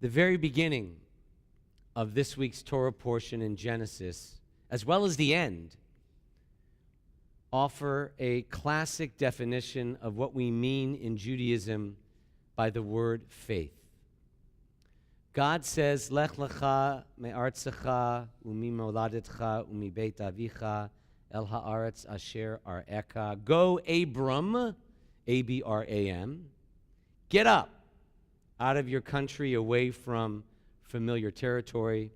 The very beginning of this week's Torah portion in Genesis, as well as the end, offer a classic definition of what we mean in Judaism by the word faith. God says, Lech lecha me'artzecha u'mimoladetcha u'mibeit avicha el ha'aretz asher ar'eka. Go, Abram, A-B-R-A-M. Get up out of your country, away from familiar territory,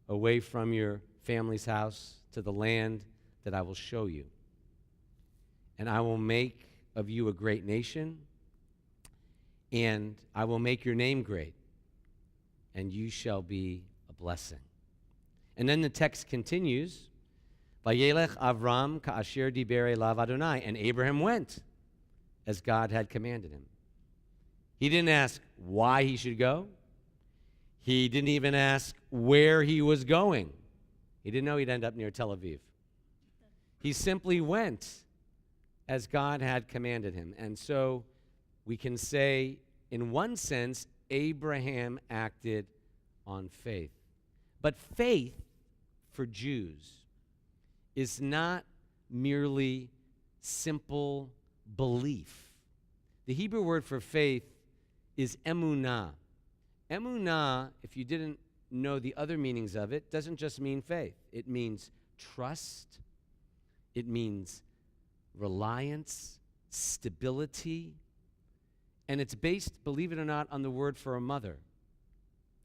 away from your family's house, to the land that I will show you. And I will make of you a great nation, and I will make your name great, and you shall be a blessing. And then the text continues, Vayelech Avram ka'asher diber elav Adonai. And Abraham went as God had commanded him. He didn't ask why he should go. He didn't even ask where he was going. He didn't know he'd end up near Tel Aviv. He simply went as God had commanded him. And so we can say, in one sense, Abraham acted on faith. But faith for Jews is not merely simple belief. The Hebrew word for faith is emunah. Emunah, if you didn't know the other meanings of it, doesn't just mean faith. It means trust. It means reliance, stability. And it's based, believe it or not, on the word for a mother.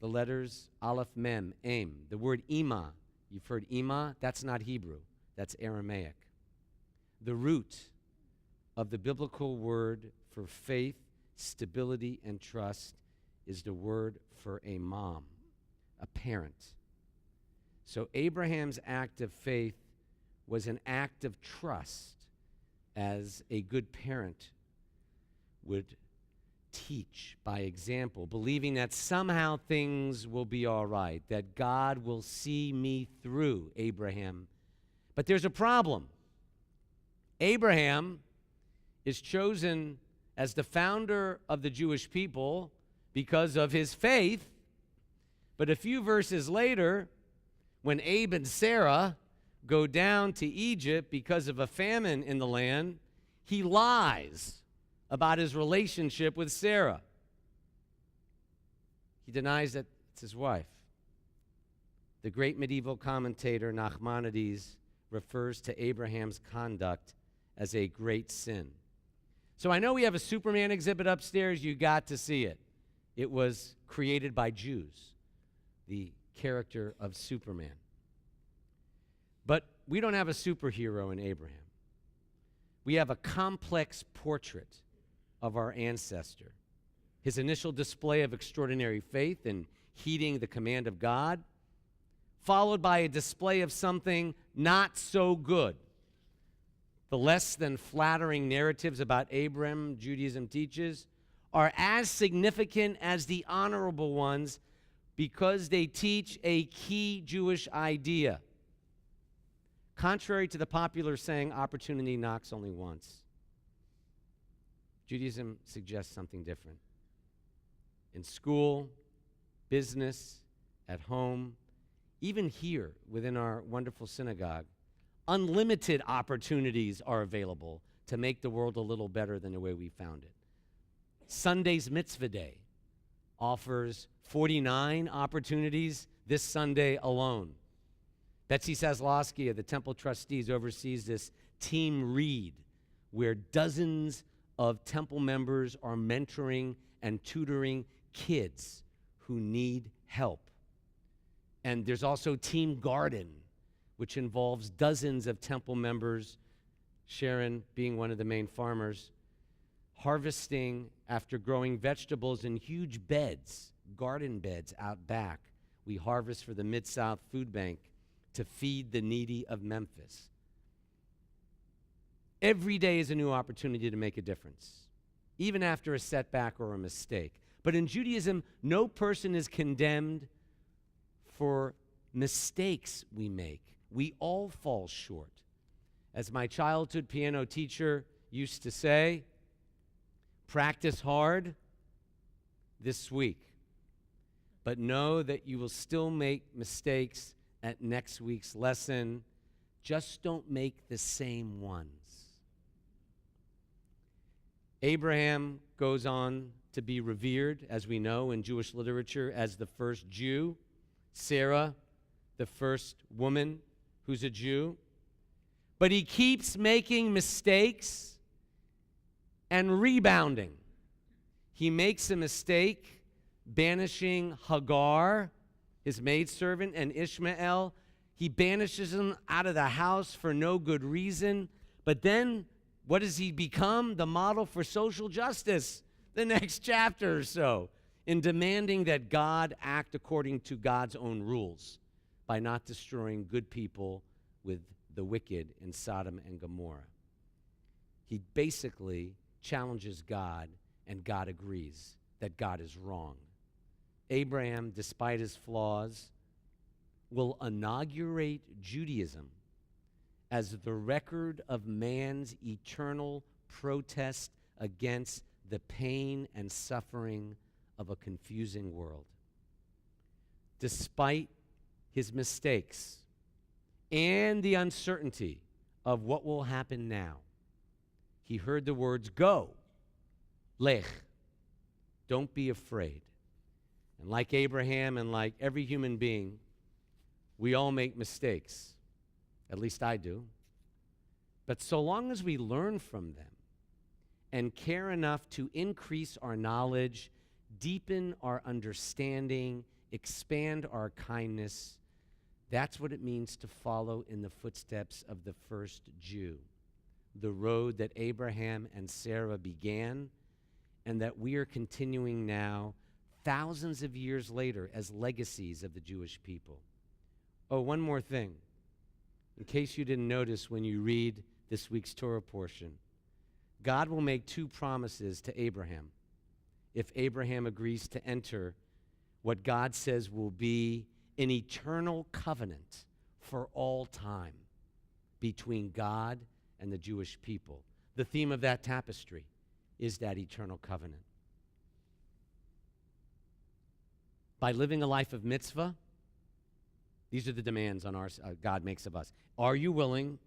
The letters Aleph, Mem, Aim. The word Ima, you've heard Ima, that's not Hebrew. That's Aramaic. The root of the biblical word for faith, stability, and trust is the word for a mom, a parent. So Abraham's act of faith was an act of trust, as a good parent would teach by example, believing that somehow things will be all right, that God will see me through, Abraham. But there's a problem. Abraham is chosen as the founder of the Jewish people because of his faith. But a few verses later, when Abe and Sarah go down to Egypt because of a famine in the land, he lies about his relationship with Sarah. He denies that it's his wife. The great medieval commentator Nachmanides refers to Abraham's conduct as a great sin. So I know we have a Superman exhibit upstairs. You got to see it. It was created by Jews, the character of Superman. But we don't have a superhero in Abraham. We have a complex portrait of our ancestor. His initial display of extraordinary faith in heeding the command of God, followed by a display of something not so good. The less than flattering narratives about Abraham, Judaism teaches, are as significant as the honorable ones because they teach a key Jewish idea. Contrary to the popular saying, opportunity knocks only once, Judaism suggests something different. In school, business, at home, even here within our wonderful synagogue, unlimited opportunities are available to make the world a little better than the way we found it. Sunday's Mitzvah Day offers 49 opportunities this Sunday alone. Betsy Saslowski of the Temple Trustees oversees this Team Read, where dozens of temple members are mentoring and tutoring kids who need help. And there's also Team Garden, which involves dozens of temple members, Sharon being one of the main farmers, harvesting after growing vegetables in huge beds, garden beds out back. We harvest for the Mid-South Food Bank to feed the needy of Memphis. Every day is a new opportunity to make a difference, even after a setback or a mistake. But in Judaism, no person is condemned for mistakes we make. We all fall short. As my childhood piano teacher used to say, practice hard this week. but know that you will still make mistakes at next week's lesson. Just don't make the same ones. Abraham goes on to be revered, as we know in Jewish literature, as the first Jew. Sarah, the first woman who's a Jew. But he keeps making mistakes and rebounding. He makes a mistake banishing Hagar, his maidservant, and Ishmael. He banishes them out of the house for no good reason. But then, what does he become? The model for social justice, the next chapter or so, in demanding that God act according to God's own rules by not destroying good people with the wicked in Sodom and Gomorrah. He basically challenges God, and God agrees that God is wrong. Abraham, despite his flaws, will inaugurate Judaism as the record of man's eternal protest against the pain and suffering of a confusing world. Despite his mistakes and the uncertainty of what will happen now, he heard the words, go, lech, don't be afraid. And like Abraham and like every human being, we all make mistakes. At least I do. But so long as we learn from them and care enough to increase our knowledge, deepen our understanding, expand our kindness, that's what it means to follow in the footsteps of the first Jew, the road that Abraham and Sarah began and that we are continuing now, thousands of years later, as legacies of the Jewish people. Oh, one more thing. In case you didn't notice when you read this week's Torah portion, God will make two promises to Abraham if Abraham agrees to enter what God says will be an eternal covenant for all time between God and the Jewish people. The theme of that tapestry is that eternal covenant. By living a life of mitzvah, these are the demands on God makes of us. Are you willing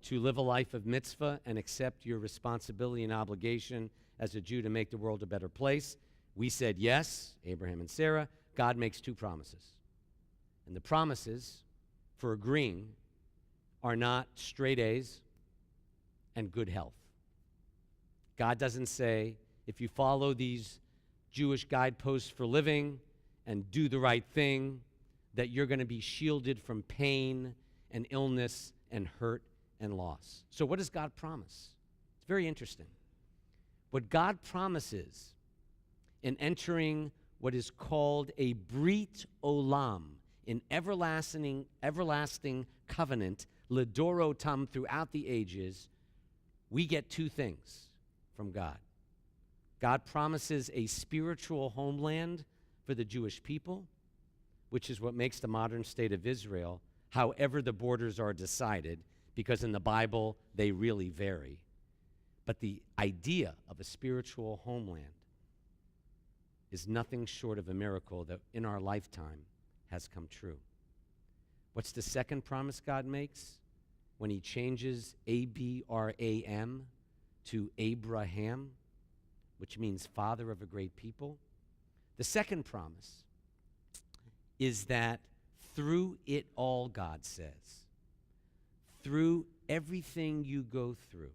to live a life of mitzvah and accept your responsibility and obligation as a Jew to make the world a better place? We said yes, Abraham and Sarah. God makes two promises. And the promises for agreeing are not straight A's and good health. God doesn't say, if you follow these Jewish guideposts for living and do the right thing, that you're going to be shielded from pain and illness and hurt and loss. So what does God promise? It's very interesting. What God promises in entering what is called a Brit Olam, an everlasting covenant, Ledorotam, throughout the ages, we get two things from God. God promises a spiritual homeland for the Jewish people, which is what makes the modern state of Israel, however the borders are decided, because in the Bible they really vary. But the idea of a spiritual homeland is nothing short of a miracle that in our lifetime has come true. What's the second promise God makes? When he changes Abram to Abraham, which means father of a great people. The second promise is that through it all, God says, through everything you go through,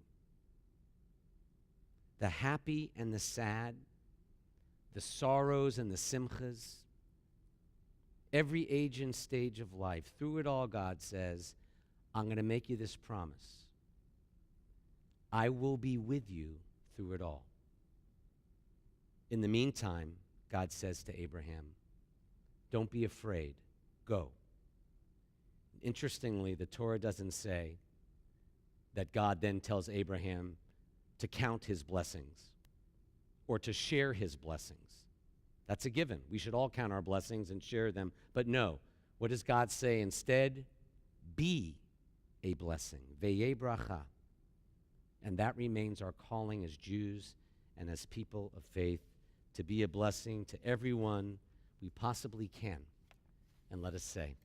the happy and the sad, the sorrows and the simchas, every age and stage of life, through it all, God says, I'm going to make you this promise. I will be with you through it all. In the meantime, God says to Abraham, don't be afraid, go. Interestingly, the Torah doesn't say that God then tells Abraham to count his blessings or to share his blessings. That's a given. We should all count our blessings and share them. But no, what does God say instead? Be a blessing. Veye bracha. And that remains our calling as Jews and as people of faith, to be a blessing to everyone we possibly can. And let us say,